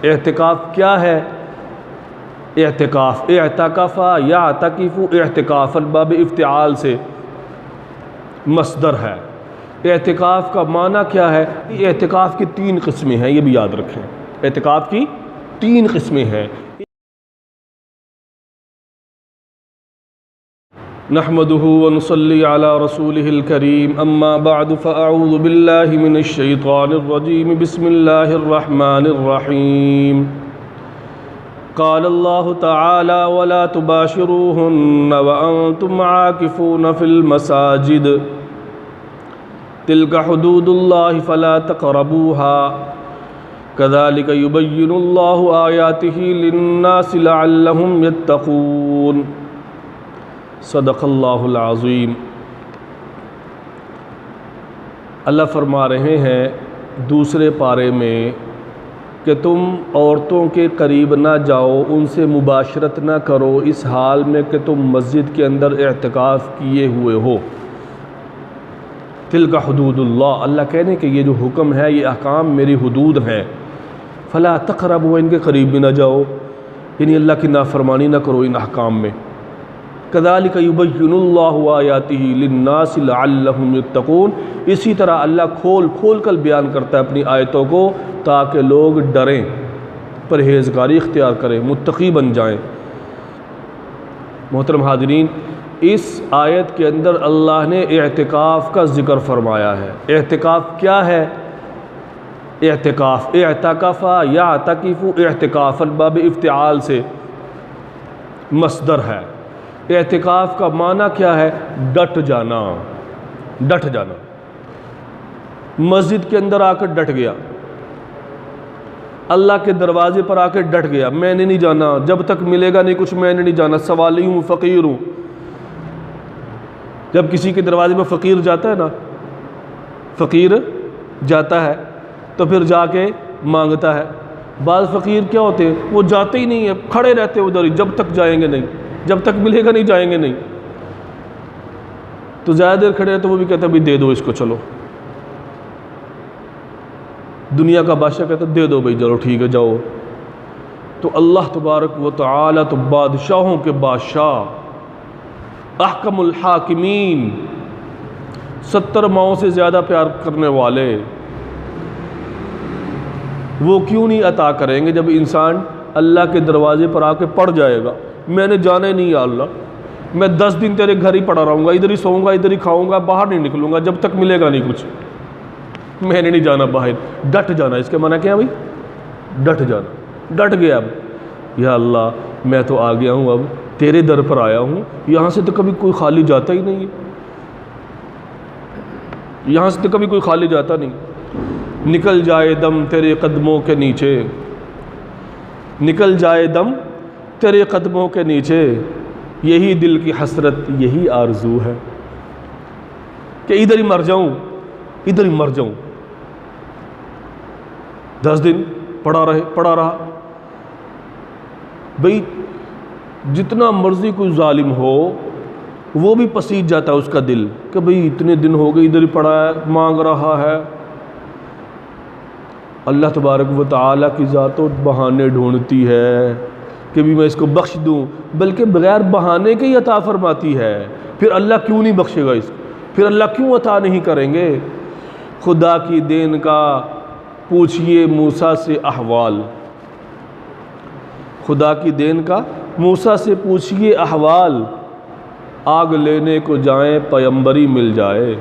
اعتکاف کیا ہے؟ اعتکاف اعتکفا یعتکف اعتکافا باب افتعال سے مصدر ہے۔ اعتکاف کا معنی کیا ہے؟ اعتکاف کی 3 قسمیں ہیں، یہ بھی یاد رکھیں۔ اعتکاف کی 3 قسمیں ہیں۔ نحمده ونصلي على رسوله الكريم اما بعد فاعوذ بالله من الشيطان الرجيم بسم الله الرحمن الرحيم قال الله تعالى ولا تباشروهن وانتم عاكفون في المساجد تلك حدود الله فلا تقربوها كذلك يبين الله آياته للناس لعلهم يتقون صدق اللہ العظیم۔ اللہ فرما رہے ہیں دوسرے پارے میں کہ تم عورتوں کے قریب نہ جاؤ، ان سے مباشرت نہ کرو اس حال میں کہ تم مسجد کے اندر اعتکاف کیے ہوئے ہو۔ تلک حدود اللہ، اللہ کہنے کہ یہ جو حکم ہے، یہ احکام میری حدود ہیں۔ فلا تقربوا، ان کے قریب بھی نہ جاؤ، یعنی اللہ کی نافرمانی نہ کرو ان احکام میں۔ کذالک یبین اللہ آیاتہ للناس لعلہم یتقون، اسی طرح اللہ کھول کھول کر بیان کرتا ہے اپنی آیتوں کو تاکہ لوگ ڈریں، پرہیزگاری اختیار کریں، متقی بن جائیں۔ محترم حاضرین، اس آیت کے اندر اللہ نے اعتکاف کا ذکر فرمایا ہے۔ اعتکاف کیا ہے؟ اعتکاف اعتکفا یعتکف اعتکافا باب افتعال سے مصدر ہے۔ اعتکاف کا معنی کیا ہے؟ ڈٹ جانا، ڈٹ جانا۔ مسجد کے اندر آ کر ڈٹ گیا، اللہ کے دروازے پر آ کے ڈٹ گیا، میں نے نہیں جانا، جب تک ملے گا نہیں کچھ میں نے نہیں جانا، سوالی ہوں، فقیر ہوں۔ جب کسی کے دروازے پر فقیر جاتا ہے نا، فقیر جاتا ہے تو پھر جا کے مانگتا ہے۔ بعض فقیر کیا ہوتے ہیں؟ وہ جاتے ہی نہیں ہیں، کھڑے رہتے ادھر ہی، جب تک جائیں گے نہیں، جب تک ملے گا نہیں جائیں گے نہیں۔ تو زیادہ دیر کھڑے رہتے تو وہ بھی کہتا ہے بھی دے دو اس کو، چلو۔ دنیا کا بادشاہ کہتا ہے دے دو بھائی، چلو ٹھیک ہے جاؤ۔ تو اللہ تبارک و تعالی تو بادشاہوں کے بادشاہ، احکم الحاکمین، 70 ماؤں سے زیادہ پیار کرنے والے، وہ کیوں نہیں عطا کریں گے جب انسان اللہ کے دروازے پر آ کے پڑ جائے گا؟ میں نے جانا ہی نہیں یا اللہ، میں 10 دن تیرے گھر ہی پڑا رہوں گا، ادھر ہی سوؤں گا، ادھر ہی کھاؤں گا، باہر نہیں نکلوں گا جب تک ملے گا نہیں کچھ، میں نے نہیں جانا باہر۔ ڈٹ جانا، اس کے معنی کیا ہے بھائی؟ ڈٹ جانا، ڈٹ گیا۔ اب یا اللہ میں تو آ گیا ہوں، اب تیرے در پر آیا ہوں، یہاں سے تو کبھی کوئی خالی جاتا ہی نہیں ہے، یہاں سے تو کبھی کوئی خالی جاتا نہیں۔ نکل جائے دم تیرے قدموں کے نیچے، نکل جائے دم تیرے قدموں کے نیچے، یہی دل کی حسرت، یہی آرزو ہے کہ ادھر ہی مر جاؤں، ادھر ہی مر جاؤں۔ 10 دن پڑا رہا۔ بھئی جتنا مرضی کوئی ظالم ہو وہ بھی پسیج جاتا ہے اس کا دل کہ بھئی اتنے دن ہو گئے ادھر ہی پڑا ہے، مانگ رہا ہے۔ اللہ تبارک و تعالیٰ کی ذات و بہانے ڈھونڈتی ہے کہ بھی میں اس کو بخش دوں، بلکہ بغیر بہانے کے ہی عطا فرماتی ہے۔ پھر اللہ کیوں نہیں بخشے گا اس کو؟ پھر اللہ کیوں عطا نہیں کریں گے؟ خدا کی دین کا پوچھئے موسیٰ سے احوال، خدا کی دین کا موسیٰ سے پوچھئے احوال، آگ لینے کو جائیں پیمبری مل جائے۔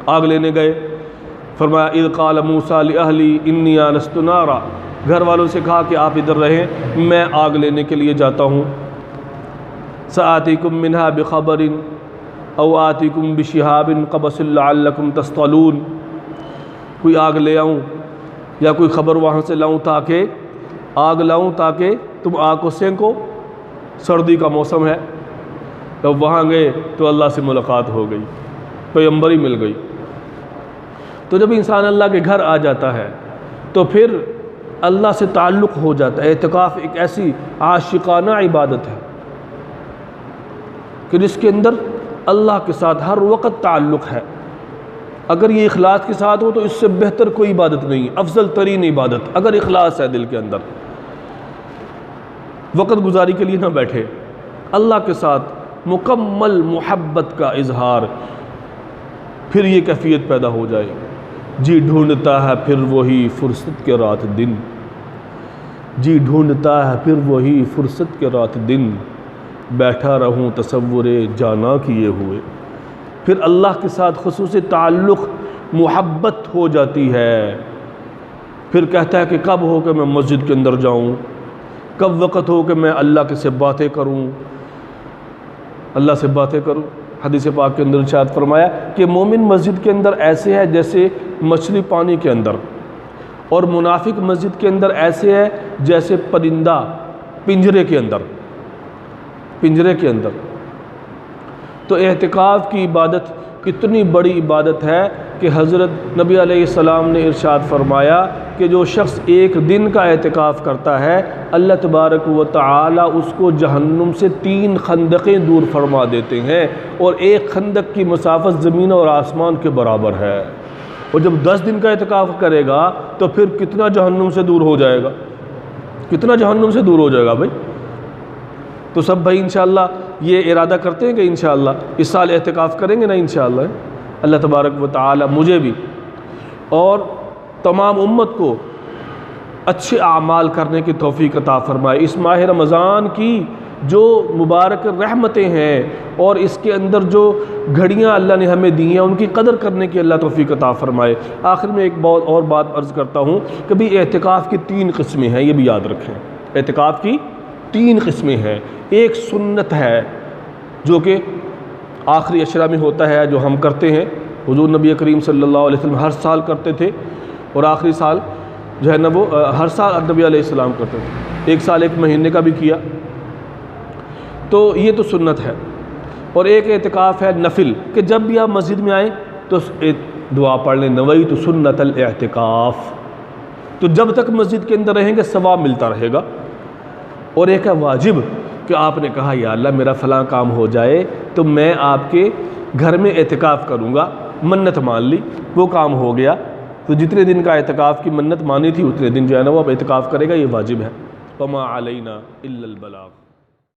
آگ لینے گئے، فرمایا اذ قال موسیٰ لأہلی انی آنست نارا، گھر والوں سے کہا کہ آپ ادھر رہیں، میں آگ لینے کے لیے جاتا ہوں۔ سآتیکم منہا بخبر او آتیکم بشہاب قبس لعلکم تصطلون، کوئی آگ لے آؤں یا کوئی خبر وہاں سے لاؤں تاکہ آگ لاؤں تاکہ تم آگ کو سینکو، سردی کا موسم ہے۔ جب وہاں گئے تو اللہ سے ملاقات ہو گئی، پیغمبری مل گئی۔ تو جب انسان اللہ کے گھر آ جاتا ہے تو پھر اللہ سے تعلق ہو جاتا ہے۔ اعتکاف ایک ایسی عاشقانہ عبادت ہے کہ جس کے اندر اللہ کے ساتھ ہر وقت تعلق ہے۔ اگر یہ اخلاص کے ساتھ ہو تو اس سے بہتر کوئی عبادت نہیں، افضل ترین عبادت اگر اخلاص ہے دل کے اندر۔ وقت گزاری کے لیے نہ بیٹھے، اللہ کے ساتھ مکمل محبت کا اظہار، پھر یہ کیفیت پیدا ہو جائے۔ جی ڈھونڈتا ہے پھر وہی فرصت کے رات دن، جی ڈھونڈتا ہے پھر وہی فرصت کے رات دن، بیٹھا رہوں تصور جانا کیے ہوئے۔ پھر اللہ کے ساتھ خصوصی تعلق، محبت ہو جاتی ہے۔ پھر کہتا ہے کہ کب ہو کہ میں مسجد کے اندر جاؤں، کب وقت ہو کہ میں اللہ کے سے باتیں کروں، اللہ سے باتیں کروں۔ حدیث پاک کے اندر ارشاد فرمایا کہ مومن مسجد کے اندر ایسے ہے جیسے مچھلی پانی کے اندر، اور منافق مسجد کے اندر ایسے ہے جیسے پرندہ پنجرے کے اندر، پنجرے کے اندر۔ تو اعتکاف کی عبادت کتنی بڑی عبادت ہے کہ حضرت نبی علیہ السلام نے ارشاد فرمایا کہ جو شخص ایک دن کا اعتکاف کرتا ہے اللہ تبارک و تعالی اس کو جہنم سے 3 خندقیں دور فرما دیتے ہیں، اور ایک خندق کی مسافت زمین اور آسمان کے برابر ہے۔ اور جب 10 دن کا اعتکاف کرے گا تو پھر کتنا جہنم سے دور ہو جائے گا، کتنا جہنم سے دور ہو جائے گا بھائی۔ تو سب بھائی انشاءاللہ یہ ارادہ کرتے ہیں کہ انشاءاللہ اس سال اعتکاف کریں گے نا انشاءاللہ۔ اللہ تبارک و تعالی مجھے بھی اور تمام امت کو اچھے اعمال کرنے کی توفیق عطا فرمائے۔ اس ماہ رمضان کی جو مبارک رحمتیں ہیں اور اس کے اندر جو گھڑیاں اللہ نے ہمیں دی ہیں ان کی قدر کرنے کی اللہ توفیق عطا فرمائے۔ آخر میں ایک اور بات عرض کرتا ہوں کہ بھی اعتکاف کی 3 قسمیں ہیں، یہ بھی یاد رکھیں۔ اعتکاف کی 3 قسمیں ہیں۔ ایک سنت ہے جو کہ آخری عشرہ میں ہوتا ہے، جو ہم کرتے ہیں، حضور نبی کریم صلی اللہ علیہ وسلم ہر سال کرتے تھے، اور آخری سال جو ہے نا وہ ہر سال نبی علیہ السلام کرتے تھے، 1 سال 1 مہینے کا بھی کیا، تو یہ تو سنت ہے۔ اور ایک اعتکاف ہے نفل، کہ جب بھی آپ مسجد میں آئیں تو دعا پڑھ لیں نویت سنت الاعتکاف، تو جب تک مسجد کے اندر رہیں گے ثواب ملتا رہے گا۔ اور ایک ہے واجب، کہ آپ نے کہا یا اللہ میرا فلاں کام ہو جائے تو میں آپ کے گھر میں اعتکاف کروں گا، منت مان لی، وہ کام ہو گیا، تو جتنے دن کا اعتکاف کی منت مانی تھی اتنے دن جو ہے نا وہ اب اعتکاف کرے گا، یہ واجب ہے۔ وما علینا الا البلاغ۔